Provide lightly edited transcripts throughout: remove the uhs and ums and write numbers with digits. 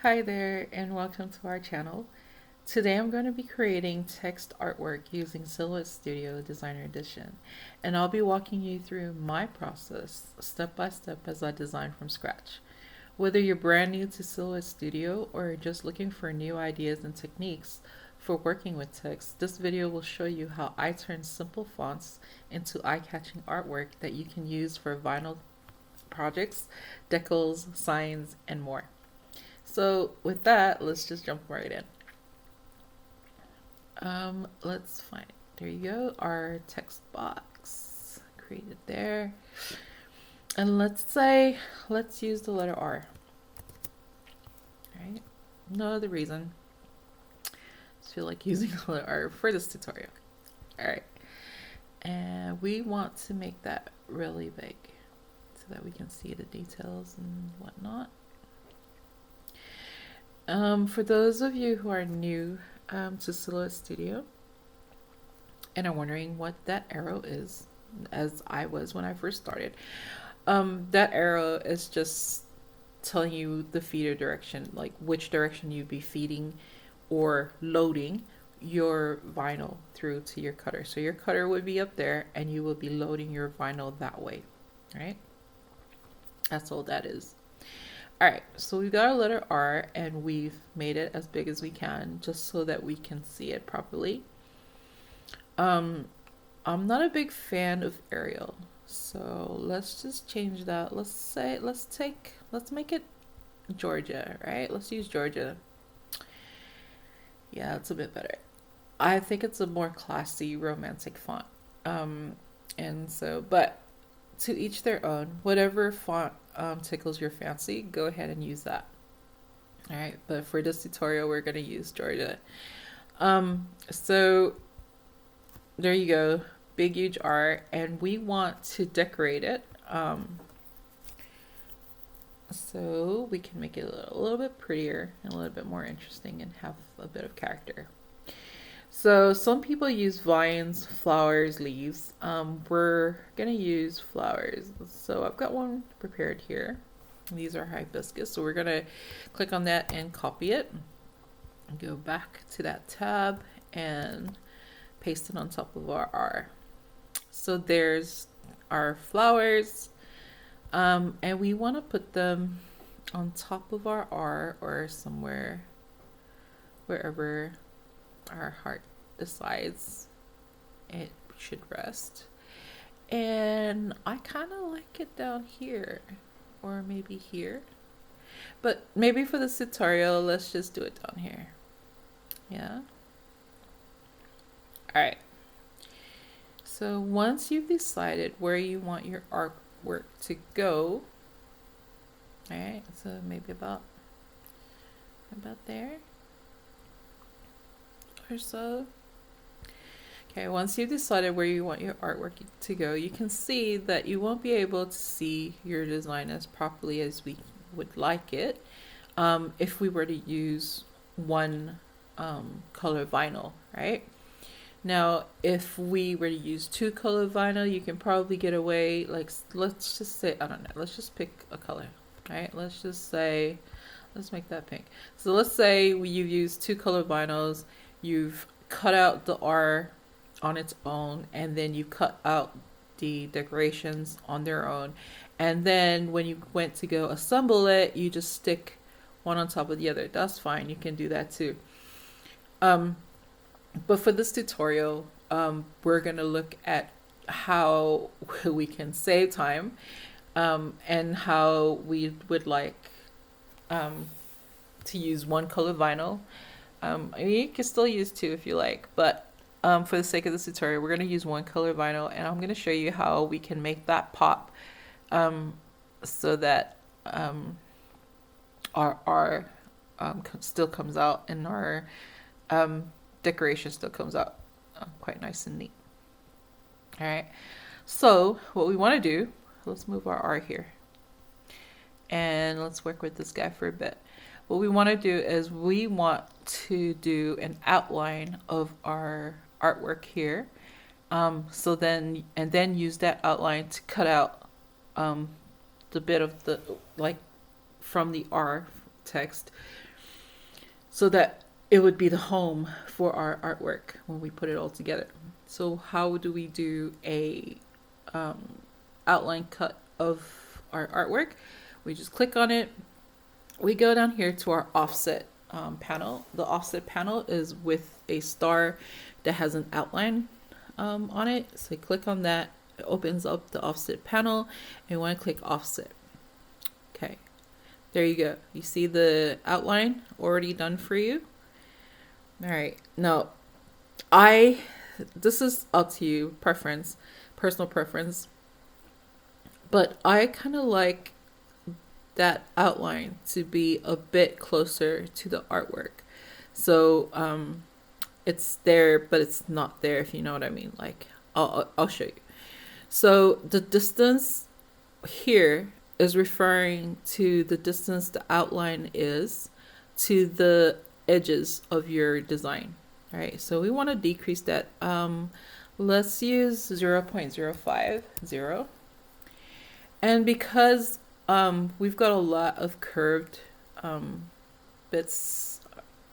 Hi there, and welcome to our channel. Today I'm going to be creating text artwork using Silhouette Studio Designer Edition, and I'll be walking you through my process step by step as I design from scratch. Whether you're brand new to Silhouette Studio or just looking for new ideas and techniques for working with text, this video will show you how I turn simple fonts into eye-catching artwork that you can use for vinyl projects, decals, signs, and more. So with that, let's just jump right in. Let's find, there you go, our text box created there. And let's use the letter R. All right, no other reason. Just feel like using the letter R for this tutorial. All right, and we want to make that really big so that we can see the details and whatnot. For those of you who are new to Silhouette Studio and are wondering what that arrow is, as I was when I first started, that arrow is just telling you the feeder direction, like which direction you'd be feeding or loading your vinyl through to your cutter. So your cutter would be up there and you will be loading your vinyl that way, right? That's all that is. All right, so we've got our letter R and we've made it as big as we can just so that we can see it properly. I'm not a big fan of Arial, so let's just change that. Let's make it Georgia, right? Let's use Georgia. Yeah, it's a bit better. I think it's a more classy, romantic font. But to each their own. Whatever font tickles your fancy, go ahead and use that. All right, but for this tutorial, we're going to use Georgia. So there you go, big huge R, and we want to decorate it. So we can make it a little bit prettier and a little bit more interesting and have a bit of character. So some people use vines, flowers, leaves. We're gonna use flowers. So I've got one prepared here. These are hibiscus. So we're gonna click on that and copy it. Go back to that tab and paste it on top of our R. So there's our flowers. And we want to put them on top of our R or somewhere, wherever our heart decides it should rest. And I kind of like it down here or maybe here, but maybe for this tutorial let's just do it down here. Yeah. All right, so once you've decided where you want your artwork to go, all right, so maybe about there or so. Okay, once you've decided where you want your artwork to go, you can see that you won't be able to see your design as properly as we would like it if we were to use one color vinyl, right? Now, if we were to use two color vinyl, you can probably get away, like, let's just say, I don't know, let's just pick a color, right? Let's just say, let's make that pink. So let's say you've used two color vinyls, you've cut out the R on its own, and then you cut out the decorations on their own. And then when you went to go assemble it, you just stick one on top of the other. That's fine, you can do that too. But for this tutorial, we're going to look at how we can save time and how we would like to use one color vinyl. I mean, you can still use two if you like, but for the sake of this tutorial, we're going to use one color vinyl, and I'm going to show you how we can make that pop so that our still comes out and our decoration still comes out quite nice and neat. All right, so what we want to do, let's move our R here and let's work with this guy for a bit. What we want to do is we want to do an outline of our artwork here, so then use that outline to cut out the bit of the, like, from the R text so that it would be the home for our artwork when we put it all together. So how do we do a outline cut of our artwork? We just click on it. We go down here to our offset panel. The offset panel is with a star that has an outline on it. So click on that. It opens up the offset panel, and you want to click offset. Okay, there you go. You see the outline already done for you. All right, now this is up to you, preference, personal preference, but I kind of like that outline to be a bit closer to the artwork. So it's there, but it's not there, if you know what I mean. Like, I'll show you. So the distance here is referring to the distance the outline is to the edges of your design. All right, so we want to decrease that. Let's use 0.050. And because we've got a lot of curved bits,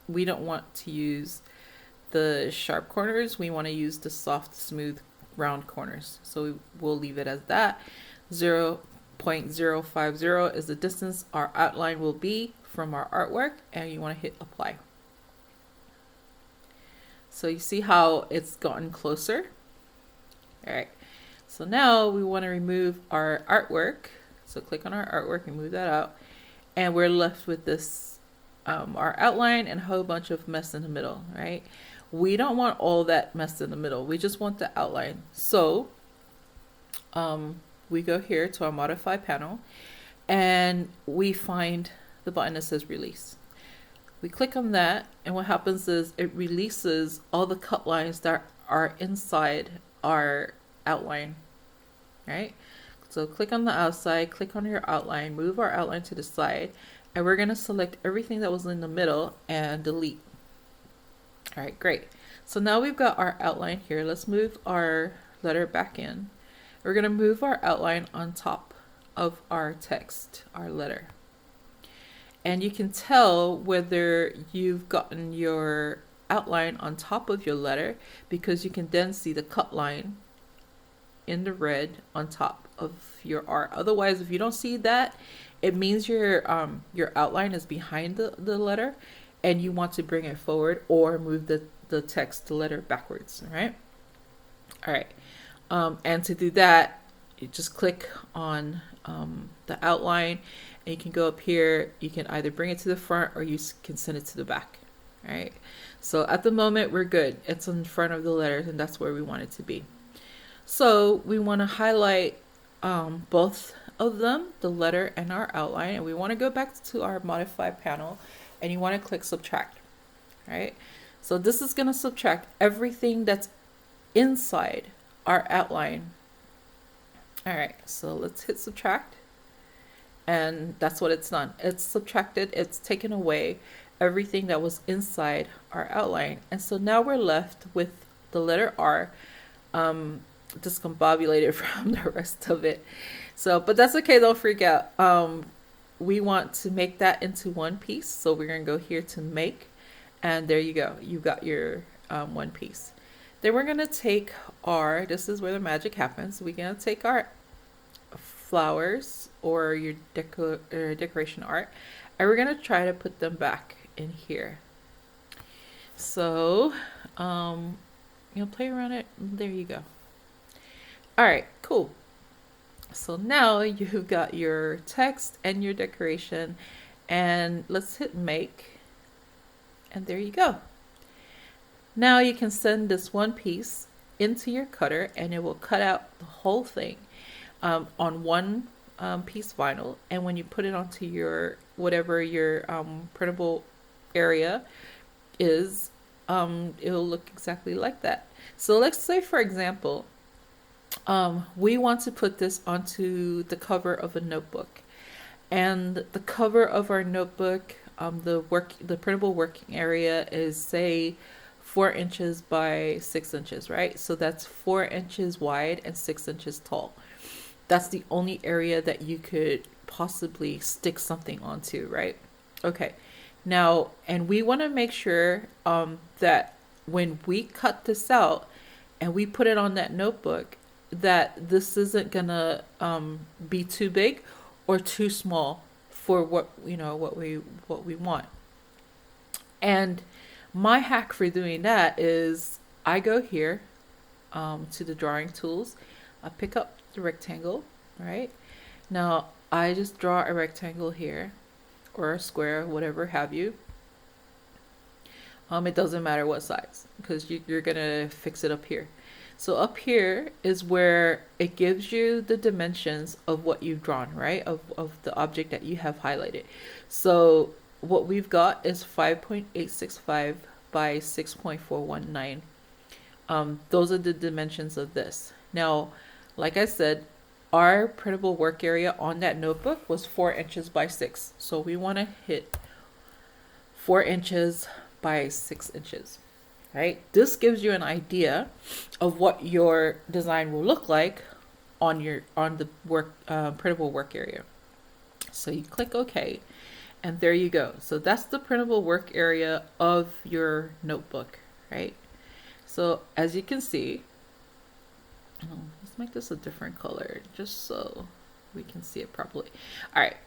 we don't want to use the sharp corners. We want to use the soft, smooth, round corners. So we'll leave it as that. 0.050 is the distance our outline will be from our artwork, and you want to hit apply. So you see how it's gotten closer. All right, so now we want to remove our artwork. So click on our artwork and move that out, and we're left with this our outline and a whole bunch of mess in the middle. Right, we don't want all that mess in the middle. We just want the outline. So we go here to our modify panel, and we find the button that says release. We click on that, and what happens is it releases all the cut lines that are inside our outline. Right, so click on the outside, click on your outline, move our outline to the side, and we're going to select everything that was in the middle and delete. All right, great. So now we've got our outline here. Let's move our letter back in. We're going to move our outline on top of our text, our letter. And you can tell whether you've gotten your outline on top of your letter because you can then see the cut line in the red on top of your art. Otherwise, if you don't see that, it means your outline is behind the letter and you want to bring it forward or move the text, the letter backwards. All right. And to do that, you just click on the outline, and you can go up here. You can either bring it to the front or you can send it to the back. All right. So at the moment, we're good. It's in front of the letters, and that's where we want it to be. So we want to highlight both of them, the letter and our outline, and we want to go back to our modify panel, and you want to click subtract. All right. So this is going to subtract everything that's inside our outline. All right, so let's hit subtract, and that's what it's done. It's subtracted, it's taken away everything that was inside our outline, and so now we're left with the letter R discombobulated from the rest of it. So, but that's okay, don't freak out. We want to make that into one piece, so we're gonna go here to make, and there you go, you got your one piece. Then we're going to take this is where the magic happens. We're going to take our flowers or your decoration art, and we're going to try to put them back in here. So, play around it. There you go. All right, cool. So now you've got your text and your decoration, and let's hit make, and there you go. Now you can send this one piece into your cutter, and it will cut out the whole thing on one piece vinyl. And when you put it onto your whatever your printable area is, it'll look exactly like that. So let's say, for example, we want to put this onto the cover of a notebook, and the cover of our notebook, the printable working area is, say, 4 inches by 6 inches, right? So that's 4 inches wide and 6 inches tall. That's the only area that you could possibly stick something onto, right? Okay. Now, and we want to make sure that when we cut this out and we put it on that notebook, that this isn't gonna be too big or too small for what what we want. And my hack for doing that is I go here to the drawing tools. I pick up the rectangle, right? Now I just draw a rectangle here or a square, whatever have you. It doesn't matter what size because you're gonna fix it up here. So up here is where it gives you the dimensions of what you've drawn, right? Of the object that you have highlighted. So what we've got is 5.865 by 6.419. Those are the dimensions of this. Now, like I said, our printable work area on that notebook was 4 inches by 6. So we want to hit 4 inches by 6 inches, right? This gives you an idea of what your design will look like on the printable work area. So you click OK, and there you go. So that's the printable work area of your notebook, right? So as you can see, let's make this a different color just so we can see it properly. All right.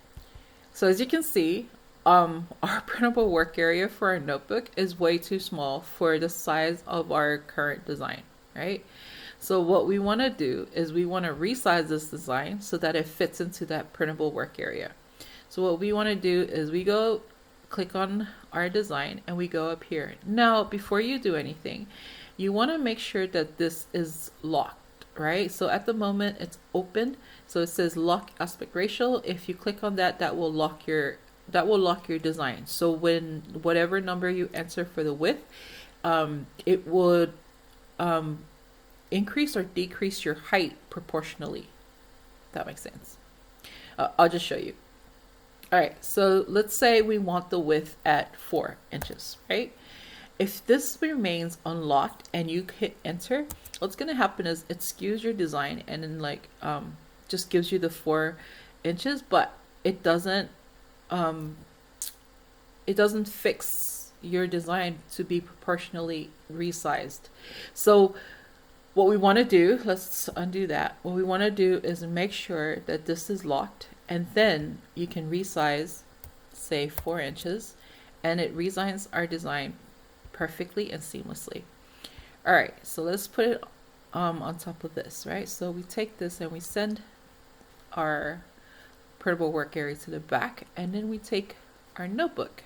So as you can see, our printable work area for our notebook is way too small for the size of our current design, right? So what we want to do is we want to resize this design so that it fits into that printable work area. So what we want to do is we go click on our design and we go up here. Now, before you do anything, you want to make sure that this is locked, right? So at the moment it's open. So it says lock aspect ratio. If you click on that, that will lock your design. So when whatever number you enter for the width, it would increase or decrease your height proportionally. That makes sense. I'll just show you. All right, so let's say we want the width at 4 inches, right? If this remains unlocked and you hit enter, what's going to happen is it skews your design and then just gives you the 4 inches, but it doesn't fix your design to be proportionally resized. So what we want to do, let's undo that. What we want to do is make sure that this is locked, and then you can resize, say 4 inches, and it resigns our design perfectly and seamlessly. All right, so let's put it on top of this, right? So we take this and we send our printable work area to the back, and then we take our notebook.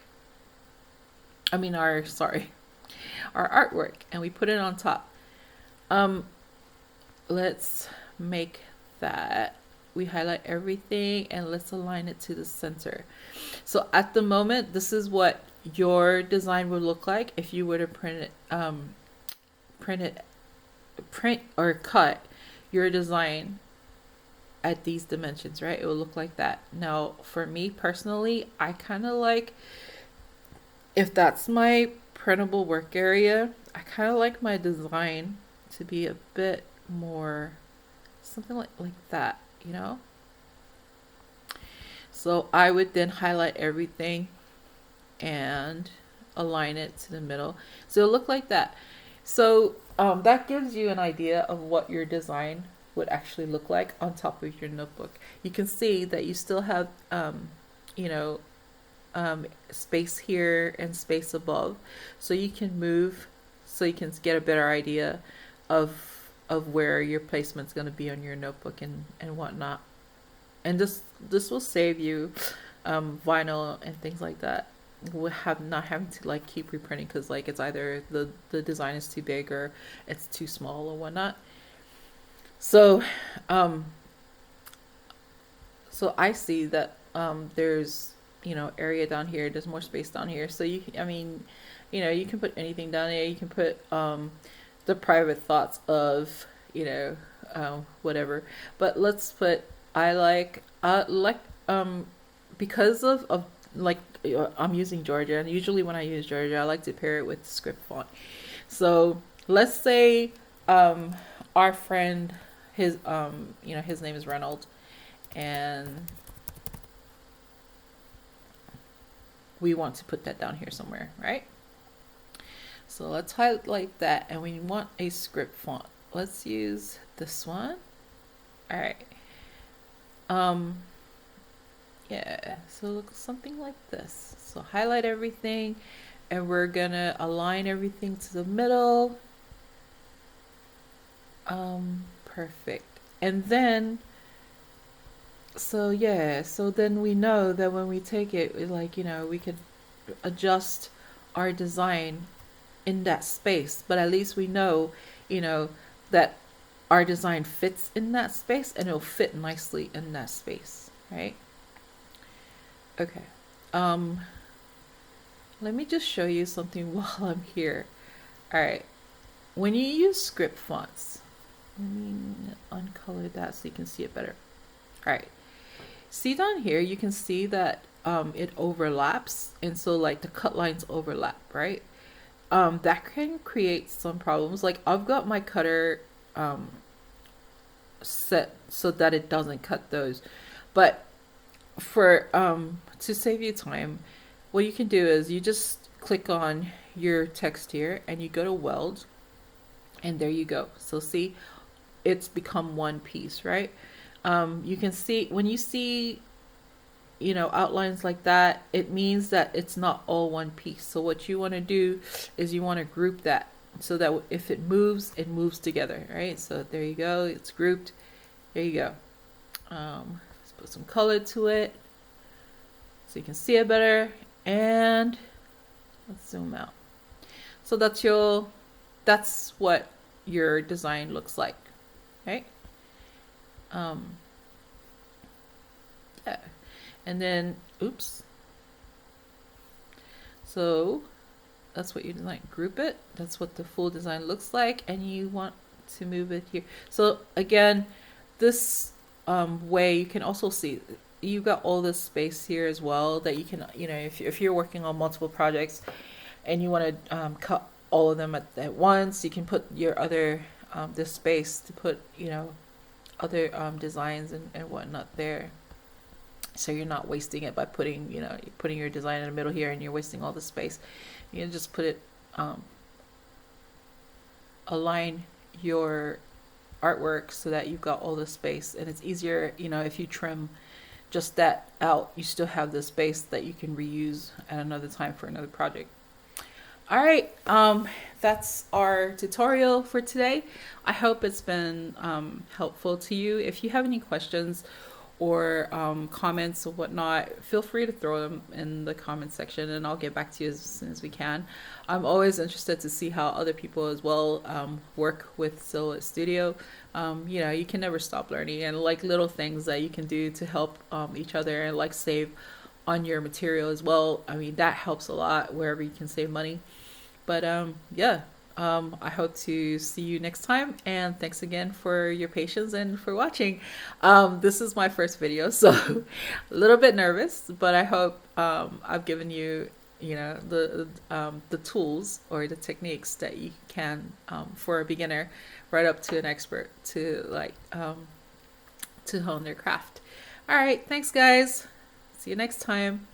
Our artwork, and we put it on top. Let's make that. We highlight everything and let's align it to the center. So at the moment, this is what your design would look like if you were to print or cut your design at these dimensions, right? It will look like that. Now, for me personally, I kind of like, if that's my printable work area, I kind of like my design to be a bit more something like that, you know? So I would then highlight everything and align it to the middle. So it'll look like that. So that gives you an idea of what your design would actually look like on top of your notebook. You can see that you still have, space here and space above. So you can move, so you can get a better idea of where your placement's going to be on your notebook and whatnot. And this will save you vinyl and things like that. We'll not having to keep reprinting because it's either the design is too big or it's too small or whatnot. So so I see that there's area down here. There's more space down here. So you can put anything down there. You can put the private thoughts of whatever. But let's put because of I'm using Georgia, and usually when I use Georgia I like to pair it with script font. So let's say our friend, his name is Ronald, and we want to put that down here somewhere, right? So let's highlight that, and we want a script font. Let's use this one. All right. Yeah, so it looks something like this. So highlight everything, and we're gonna align everything to the middle. Perfect. And then, so yeah, so then we know that when we take it, like, we could adjust our design in that space, but at least we know, that our design fits in that space, and it'll fit nicely in that space, right? Okay. Let me just show you something while I'm here. All right. When you use script fonts, let me uncolor that so you can see it better. All right. See down here, you can see that it overlaps, and so like the cut lines overlap, right? That can create some problems. Like I've got my cutter set so that it doesn't cut those, but for to save you time, what you can do is you just click on your text here and you go to weld, and there you go. So see, it's become one piece, right? You can see when you see outlines like that, it means that it's not all one piece. So what you want to do is you want to group that so that if it moves together, right? So there you go, it's grouped. There you go. Let's put some color to it so you can see it better, and let's zoom out. So that's what your design looks like, right? Yeah. And then, oops. So that's what you design. Group it. That's what the full design looks like, and you want to move it here. So again, this way you can also see you got all this space here as well that you can, if you're working on multiple projects and you want to cut all of them at once, you can put your other this space to put other designs and whatnot there. So you're not wasting it by putting your design in the middle here and you're wasting all the space. You can just put it, align your artwork so that you've got all the space, and it's easier, if you trim just that out, you still have the space that you can reuse at another time for another project. All right, that's our tutorial for today. I hope it's been helpful to you. If you have any questions or comments or whatnot, feel free to throw them in the comment section and I'll get back to you as soon as we can. I'm always interested to see how other people as well work with Silhouette Studio. You can never stop learning, and like little things that you can do to help each other and like save on your material as well. I mean, that helps a lot wherever you can save money. But yeah. I hope to see you next time, and thanks again for your patience and for watching. This is my first video, so a little bit nervous, but I hope I've given you the tools or the techniques that you can for a beginner right up to an expert to to hone their craft. All right, thanks guys. See you next time.